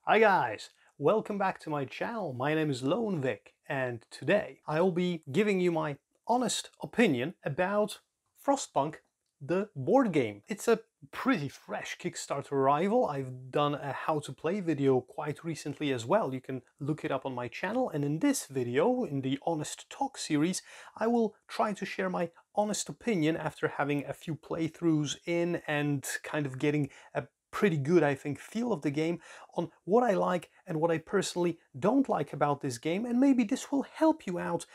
Hi guys, welcome back to my channel. My name is Lone Vic, and today I will be giving you my honest opinion about Frostpunk, the board game. It's a pretty fresh Kickstarter arrival. I've done a how to play video quite recently as well. You can look it up on my channel, and in this video, in the Honest Talk series, I will try to share my honest opinion after having a few playthroughs in and kind of getting a pretty good, I think, feel of the game on what I like and what I personally don't like about this game, and maybe this will help you out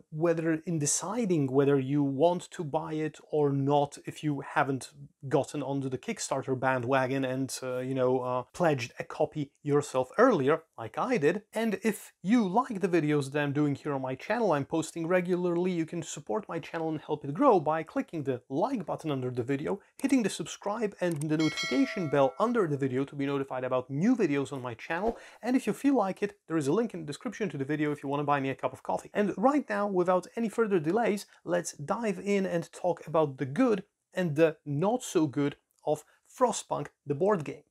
whether in deciding whether you want to buy it or not if you haven't gotten onto the Kickstarter bandwagon and pledged a copy yourself earlier like I did. And if you like the videos that I'm doing here on my channel, I'm posting regularly, you can support my channel and help it grow by clicking the like button under the video, hitting the subscribe and the notification bell under the video to be notified about new videos on my channel. And if you feel like it, there is a link in the description to the video if you want to buy me a cup of coffee. And right now, without any further delays, let's dive in and talk about the good and the not so good of Frostpunk, the board game.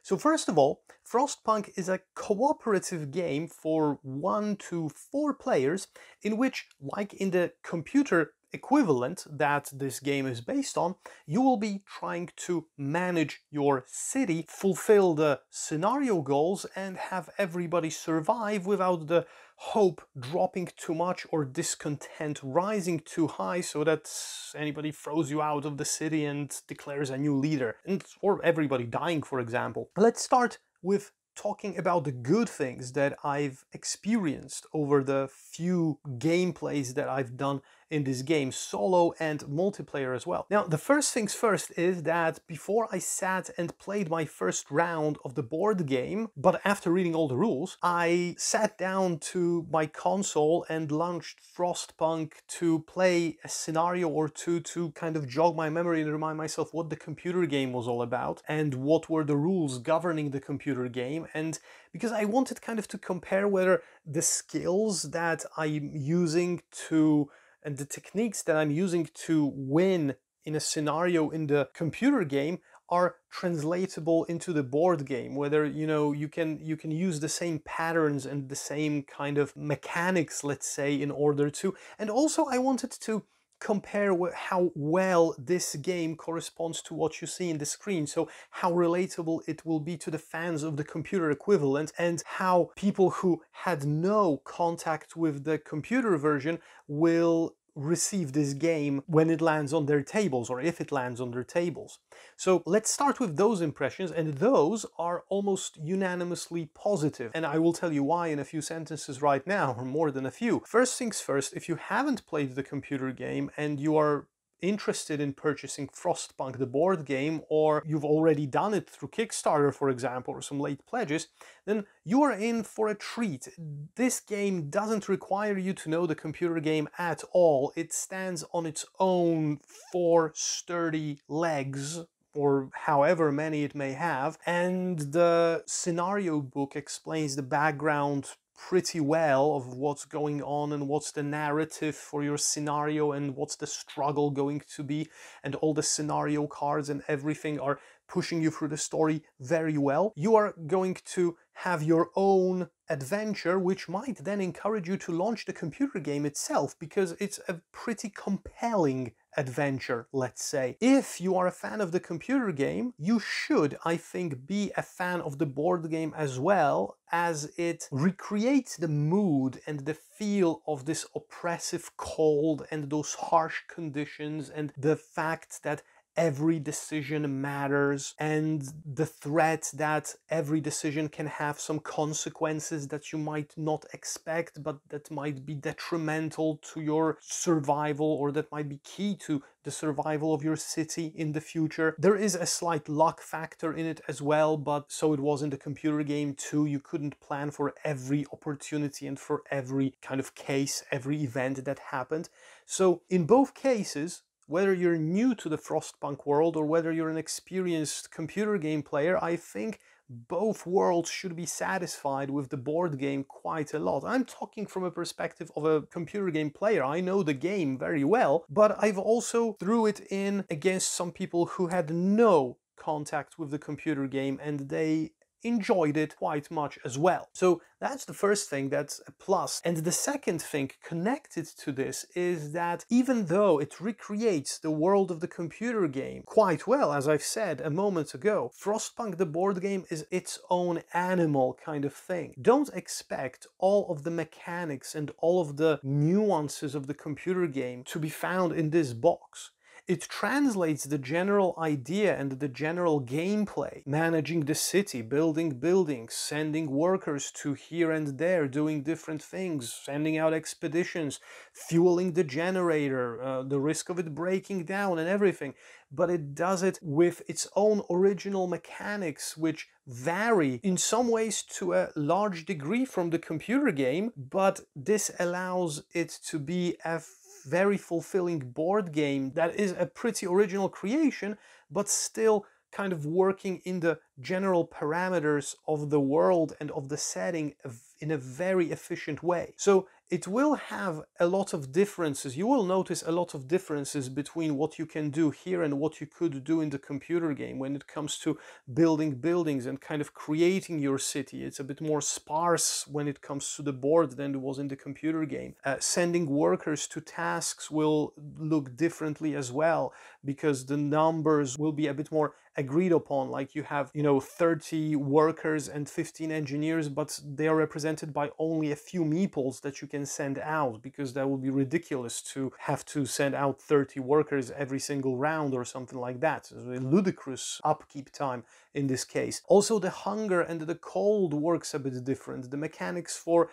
So first of all, Frostpunk is a cooperative game for 1 to 4 players in which, like in the computer equivalent that this game is based on, you will be trying to manage your city, fulfill the scenario goals, and have everybody survive without the hope dropping too much or discontent rising too high so that anybody throws you out of the city and declares a new leader, or everybody dying, for example. Let's start with talking about the good things that I've experienced over the few gameplays that I've done in this game, solo and multiplayer as well. Now, the first things first is that before I sat and played my first round of the board game, but after reading all the rules, I sat down to my console and launched Frostpunk to play a scenario or two to kind of jog my memory and remind myself what the computer game was all about and what were the rules governing the computer game. And because I wanted kind of to compare whether the skills that I'm using to and the techniques that I'm using to win in a scenario in the computer game are translatable into the board game, whether you can use the same patterns and the same kind of mechanics, let's say, in order to. And also I wanted to compare how well this game corresponds to what you see in the screen, so how relatable it will be to the fans of the computer equivalent, and how people who had no contact with the computer version will receive this game when it lands on their tables, or if it lands on their tables. So let's start with those impressions, and those are almost unanimously positive, and I will tell you why in a few sentences right now, or more than a few. First things first, if you haven't played the computer game and you are interested in purchasing Frostpunk, the board game, or you've already done it through Kickstarter, for example, or some late pledges, then you are in for a treat. This game doesn't require you to know the computer game at all. It stands on its own 4 sturdy legs, or however many it may have, and the scenario book explains the background pretty well of what's going on and what's the narrative for your scenario and what's the struggle going to be, and all the scenario cards and everything are pushing you through the story very well. You are going to have your own adventure, which might then encourage you to launch the computer game itself, because it's a pretty compelling adventure, let's say. If you are a fan of the computer game, you should, I think, be a fan of the board game as well, as it recreates the mood and the feel of this oppressive cold and those harsh conditions, and the fact that every decision matters, and the threat that every decision can have some consequences that you might not expect, but that might be detrimental to your survival, or that might be key to the survival of your city in the future. There is a slight luck factor in it as well, but so it was in the computer game too. You couldn't plan for every opportunity and for every kind of case, every event that happened. So in both cases, whether you're new to the Frostpunk world or whether you're an experienced computer game player, I think both worlds should be satisfied with the board game quite a lot. I'm talking from a perspective of a computer game player. I know the game very well, but I've also threw it in against some people who had no contact with the computer game, and they enjoyed it quite much as well. So that's the first thing, that's a plus. And the second thing connected to this is that even though it recreates the world of the computer game quite well, as I've said a moment ago, Frostpunk the board game is its own animal kind of thing. Don't expect all of the mechanics and all of the nuances of the computer game to be found in this box. It translates the general idea and the general gameplay, managing the city, building buildings, sending workers to here and there, doing different things, sending out expeditions, fueling the generator, the risk of it breaking down and everything. But it does it with its own original mechanics, which vary in some ways to a large degree from the computer game, but this allows it to be a very fulfilling board game that is a pretty original creation, but still kind of working in the general parameters of the world and of the setting in a very efficient way. So it will have a lot of differences. You will notice a lot of differences between what you can do here and what you could do in the computer game when it comes to building buildings and kind of creating your city. It's a bit more sparse when it comes to the board than it was in the computer game. Sending workers to tasks will look differently as well, because the numbers will be a bit more agreed upon. Like you have, 30 workers and 15 engineers, but they are represented by only a few meeples that you can send out, because that would be ridiculous to have to send out 30 workers every single round or something like that. It's a ludicrous upkeep time in this case. Also, the hunger and the cold works a bit different. The mechanics for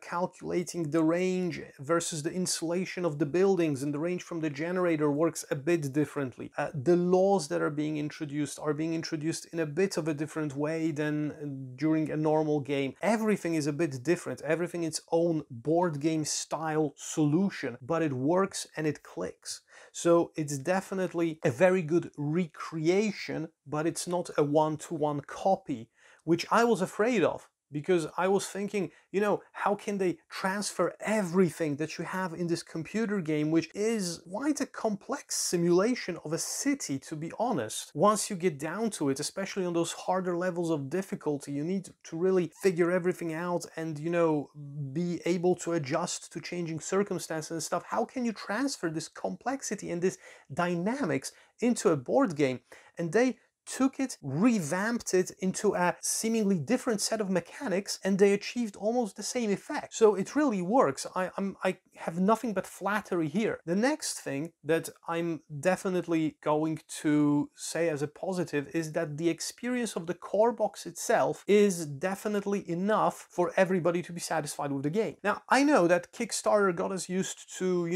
calculating the range versus the insulation of the buildings and the range from the generator works a bit differently. The laws that are being introduced in a bit of a different way than during a normal game. Everything is a bit different, everything its own board game style solution, but it works and it clicks. So it's definitely a very good recreation, but it's not a one-to-one copy, which I was afraid of. Because I was thinking, how can they transfer everything that you have in this computer game, which is quite a complex simulation of a city, to be honest. Once you get down to it, especially on those harder levels of difficulty, you need to really figure everything out and, be able to adjust to changing circumstances and stuff. How can you transfer this complexity and this dynamics into a board game? And they took it, revamped it into a seemingly different set of mechanics, and they achieved almost the same effect. So it really works. I have nothing but flattery here. The next thing that I'm definitely going to say as a positive is that the experience of the core box itself is definitely enough for everybody to be satisfied with the game. Now, I know that Kickstarter got us used to,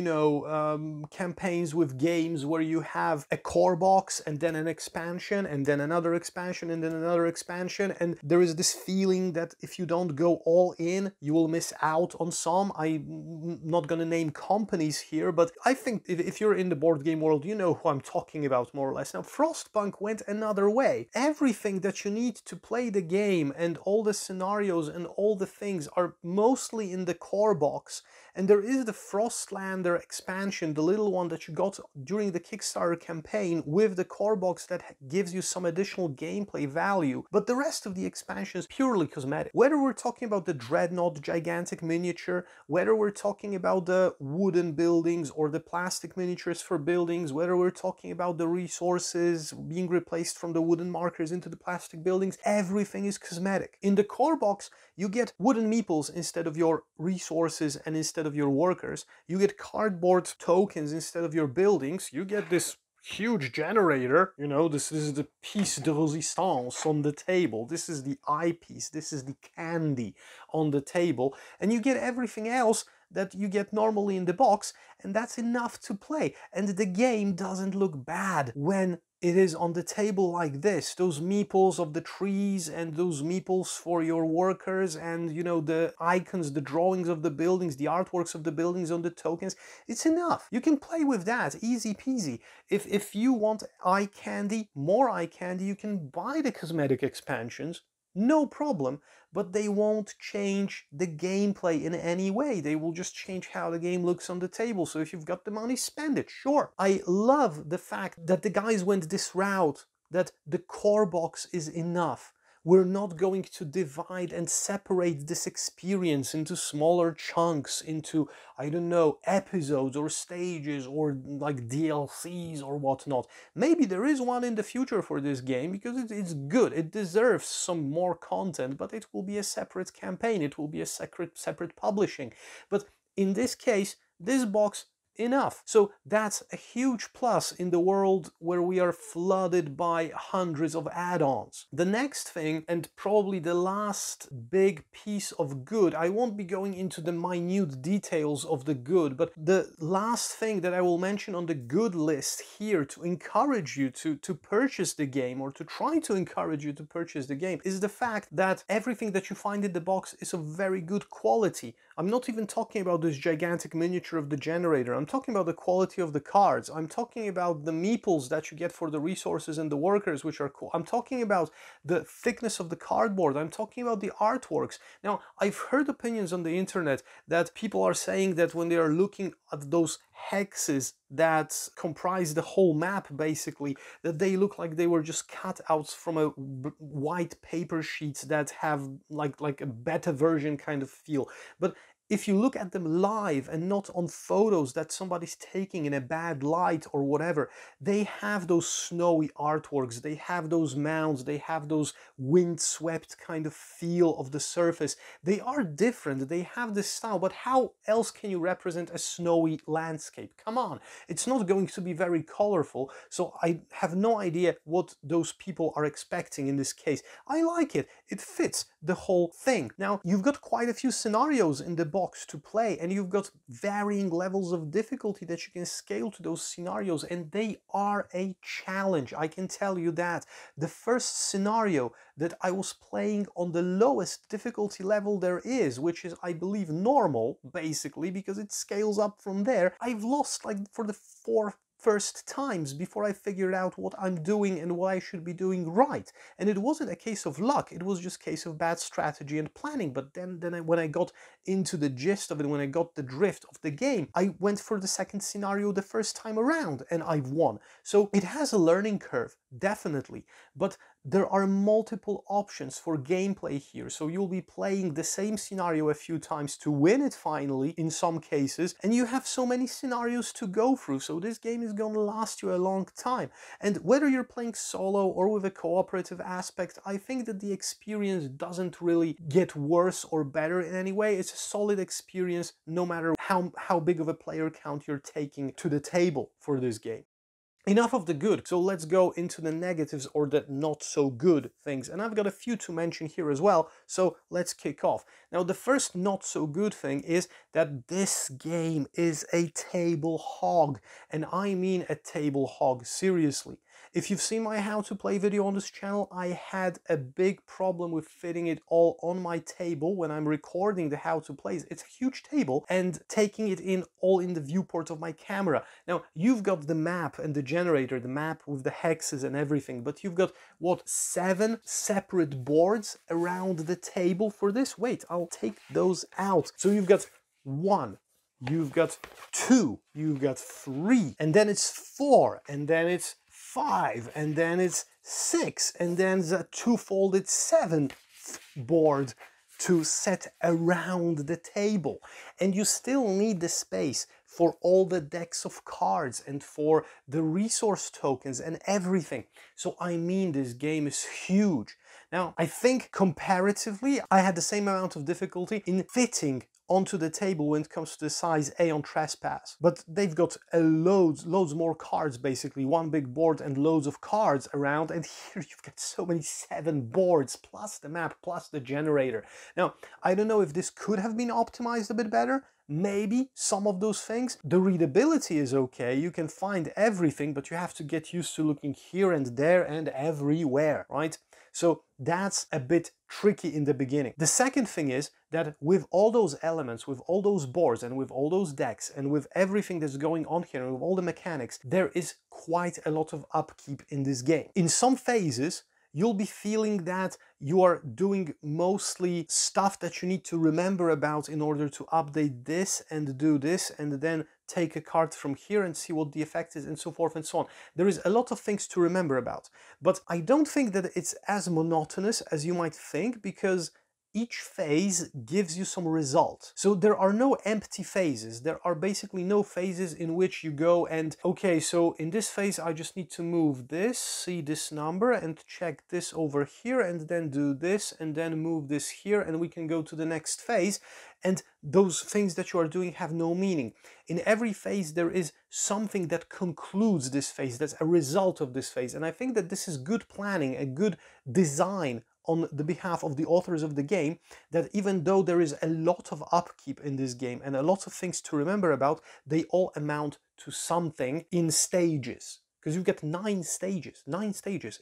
campaigns with games where you have a core box and then an expansion and then another expansion and then another expansion, and there is this feeling that if you don't go all in, you will miss out on some. I'm not gonna name companies here, but I think if you're in the board game world, you know who I'm talking about more or less. Now, Frostpunk went another way. Everything that you need to play the game and all the scenarios and all the things are mostly in the core box, and there is the Frostlander expansion, the little one that you got during the Kickstarter campaign with the core box that gives you some additional gameplay value, but the rest of the expansion is purely cosmetic. Whether we're talking about the Dreadnought gigantic miniature, whether we're talking about the wooden buildings or the plastic miniatures for buildings, whether we're talking about the resources being replaced from the wooden markers into the plastic buildings, everything is cosmetic. In the core box, you get wooden meeples instead of your resources and instead of your workers. You get cardboard tokens instead of your buildings. You get this huge generator, this is the piece de resistance on the table, this is the eyepiece, this is the candy on the table, and you get everything else that you get normally in the box, and that's enough to play. And the game doesn't look bad when it is on the table like this. Those meeples of the trees and those meeples for your workers and, the icons, the drawings of the buildings, the artworks of the buildings on the tokens, it's enough. You can play with that, easy peasy. If you want eye candy, more eye candy, you can buy the cosmetic expansions. No problem, but they won't change the gameplay in any way. They will just change how the game looks on the table. So if you've got the money, spend it, sure. I love the fact that the guys went this route, that the core box is enough. We're not going to divide and separate this experience into smaller chunks, into, I don't know, episodes or stages or like DLCs or whatnot. Maybe there is one in the future for this game because it's good. It deserves some more content, but it will be a separate campaign. It will be a separate publishing. But in this case, this box, enough. So that's a huge plus in the world where we are flooded by hundreds of add-ons. The next thing, and probably the last big piece of good, I won't be going into the minute details of the good, but the last thing that I will mention on the good list here to encourage you to purchase the game, or to try to encourage you to purchase the game, is the fact that everything that you find in the box is of very good quality. I'm not even talking about this gigantic miniature of the generator. I'm talking about the quality of the cards. I'm talking about the meeples that you get for the resources and the workers, which are cool. I'm talking about the thickness of the cardboard. I'm talking about the artworks. Now, I've heard opinions on the internet that people are saying that when they are looking at those hexes that comprise the whole map, basically, that they look like they were just cutouts from a white paper sheets that have like a beta version kind of feel. But if you look at them live and not on photos that somebody's taking in a bad light or whatever, they have those snowy artworks, they have those mounds, they have those windswept kind of feel of the surface. They are different, they have this style, but how else can you represent a snowy landscape? Come on, it's not going to be very colorful, so I have no idea what those people are expecting in this case. I like it, it fits the whole thing. Now, you've got quite a few scenarios in the box to play, and you've got varying levels of difficulty that you can scale to those scenarios, and they are a challenge, I can tell you that. The first scenario that I was playing on the lowest difficulty level there is, which is, I believe, normal, basically, because it scales up from there. I've lost like for the first times before I figured out what I'm doing and what I should be doing right. And it wasn't a case of luck, it was just a case of bad strategy and planning. But then when I got into the gist of it, when I got the drift of the game, I went for the second scenario the first time around and I've won. So it has a learning curve, definitely, but there are multiple options for gameplay here. So you'll be playing the same scenario a few times to win it finally in some cases, and you have so many scenarios to go through. So this game is going to last you a long time. And whether you're playing solo or with a cooperative aspect, I think that the experience doesn't really get worse or better in any way. It's a solid experience no matter how big of a player count you're taking to the table for this game. Enough of the good, so let's go into the negatives, or the not so good things. And I've got a few to mention here as well, so let's kick off. Now, the first not so good thing is that this game is a table hog. And I mean a table hog, seriously. If you've seen my how to play video on this channel, I had a big problem with fitting it all on my table when I'm recording the how to plays. It's a huge table, and taking it in all in the viewport of my camera. Now, you've got the map and the generator, the map with the hexes and everything, but you've got, what, 7 separate boards around the table for this? Wait, I'll take those out. So you've got 1, you've got 2, you've got 3, and then it's 4, and then it's 5, and then it's 6, and then the 2-folded 7th board to set around the table. And you still need the space for all the decks of cards and for the resource tokens and everything. So I mean, this game is huge. Now, I think comparatively, I had the same amount of difficulty in fitting onto the table when it comes to the size A on Trespass. But they've got loads more cards, basically. One big board and loads of cards around. And here you've got so many 7 boards, plus the map, plus the generator. Now, I don't know if this could have been optimized a bit better. Maybe some of those things. The readability is okay, you can find everything, but you have to get used to looking here and there and everywhere, right? So that's a bit tricky in the beginning. The second thing is that with all those elements, with all those boards and with all those decks and with everything that's going on here and with all the mechanics, there is quite a lot of upkeep in this game. In some phases, you'll be feeling that you are doing mostly stuff that you need to remember about in order to update this and do this and then take a card from here and see what the effect is and so forth and so on. There is a lot of things to remember about, but I don't think that it's as monotonous as you might think, because each phase gives you some result. So there are no empty phases. There are basically no phases in which you go and, okay, so in this phase I just need to move this, see this number and check this over here and then do this and then move this here and we can go to the next phase. And those things that you are doing have no meaning. In every phase there is something that concludes this phase, that's a result of this phase. And I think that this is good planning, a good design on the behalf of the authors of the game, that even though there is a lot of upkeep in this game and a lot of things to remember about, they all amount to something in stages. Because you've got 9 stages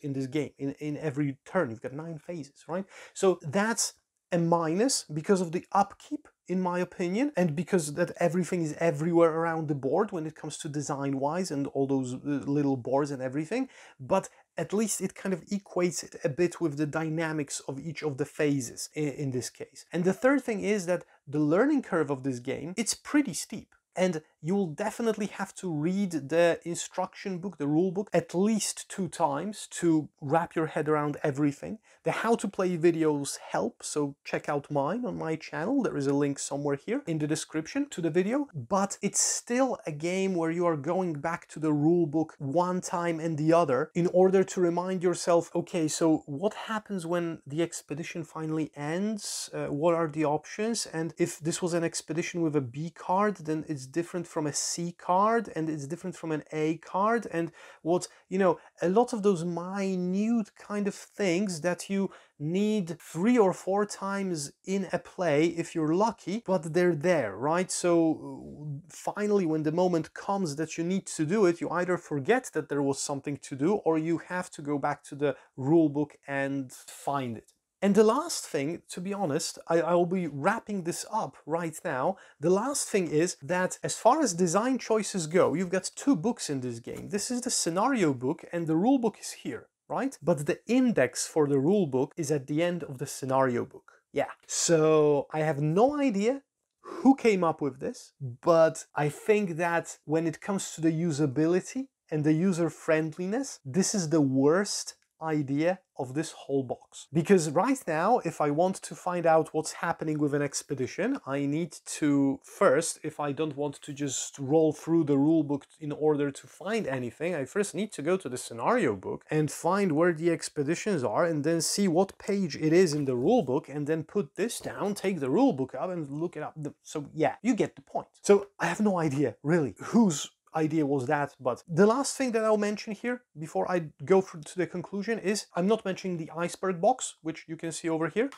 in this game. In every turn, you've got 9 phases, right? So that's a minus because of the upkeep, in my opinion, and because that everything is everywhere around the board when it comes to design-wise and all those little boards and everything. But at least it kind of equates it a bit with the dynamics of each of the phases in this case. And the third thing is that the learning curve of this game, it's pretty steep. And you'll definitely have to read the instruction book, the rule book, at least 2 times to wrap your head around everything. The how to play videos help, so check out mine on my channel. There is a link somewhere here in the description to the video. But it's still a game where you are going back to the rule book one time and the other in order to remind yourself, okay, so what happens when the expedition finally ends? What are the options? And if this was an expedition with a B card, then it's different from a C card and it's different from an A card, and what, you know, a lot of those minute kind of things that you need 3 or 4 times in a play if you're lucky, but they're there, right? So finally when the moment comes that you need to do it, you either forget that there was something to do or you have to go back to the rule book and find it. And the last thing, to be honest, I'll be wrapping this up right now. The last thing is that as far as design choices go, you've got 2 books in this game. This is the scenario book and the rule book is here, right? But the index for the rule book is at the end of the scenario book. Yeah. So I have no idea who came up with this, but I think that when it comes to the usability and the user friendliness, this is the worst idea of this whole box. Because right now, if I want to find out what's happening with an expedition, I need to first, if I don't want to just roll through the rule book in order to find anything, I first need to go to the scenario book and find where the expeditions are and then see what page it is in the rule book and then put this down, take the rule book up and look it up. So yeah, you get the point. So I have no idea really whose idea was that, but the last thing that I'll mention here before I go through to the conclusion is I'm not mentioning the iceberg box, which you can see over here,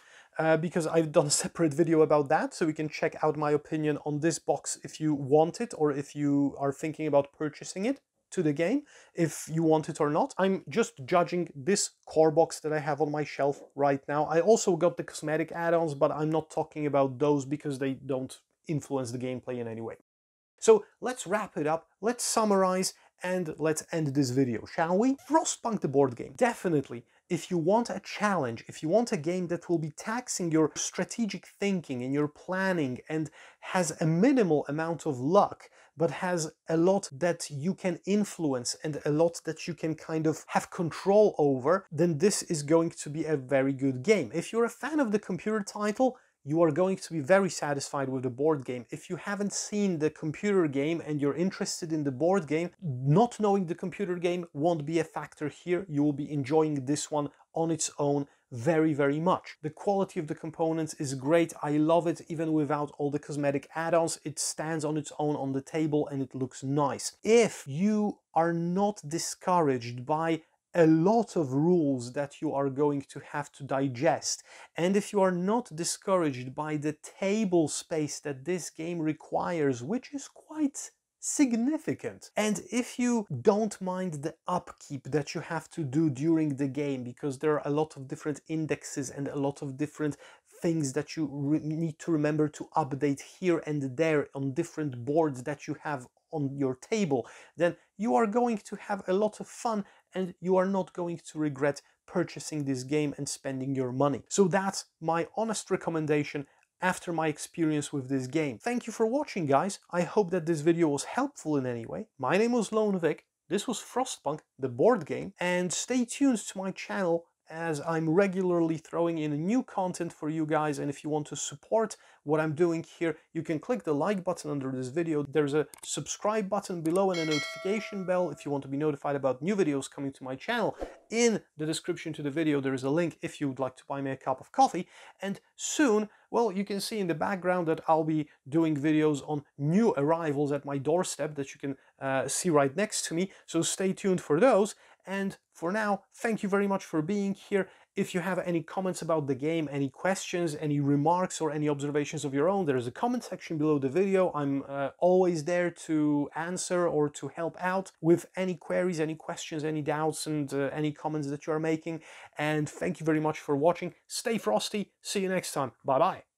because I've done a separate video about that, so you can check out my opinion on this box if you want it or if you are thinking about purchasing it to the game, if you want it or not. I'm just judging this core box that I have on my shelf right now. I also got the cosmetic add-ons, but I'm not talking about those because they don't influence the gameplay in any way. So let's wrap it up, let's summarize, and let's end this video, shall we? Frostpunk the board game. Definitely, if you want a challenge, if you want a game that will be taxing your strategic thinking and your planning and has a minimal amount of luck, but has a lot that you can influence and a lot that you can kind of have control over, then this is going to be a very good game. If you're a fan of the computer title, you are going to be very satisfied with the board game. If you haven't seen the computer game and you're interested in the board game, not knowing the computer game won't be a factor here. You will be enjoying this one on its own very, very much. The quality of the components is great. I love it even without all the cosmetic add-ons. It stands on its own on the table and it looks nice. If you are not discouraged by a lot of rules that you are going to have to digest, and if you are not discouraged by the table space that this game requires, which is quite significant, and if you don't mind the upkeep that you have to do during the game, because there are a lot of different indexes and a lot of different things that you need to remember to update here and there on different boards that you have on your table, then you are going to have a lot of fun and you are not going to regret purchasing this game and spending your money. So that's my honest recommendation. after my experience with this game. Thank you for watching, guys. I hope that this video was helpful in any way. My name was Lone Vic. This was Frostpunk, the board game, and stay tuned to my channel as I'm regularly throwing in new content for you guys. And if you want to support what I'm doing here, you can click the like button under this video. There's a subscribe button below and a notification bell if you want to be notified about new videos coming to my channel. In the description to the video there is a link if you would like to buy me a cup of coffee. And soon, well, you can see in the background that I'll be doing videos on new arrivals at my doorstep that you can see right next to me, so stay tuned for those. And for now, thank you very much for being here. If you have any comments about the game, any questions, any remarks or any observations of your own, there is a comment section below the video. I'm always there to answer or to help out with any queries, any questions, any doubts, and any comments that you are making. And thank you very much for watching. Stay frosty. See you next time. Bye bye.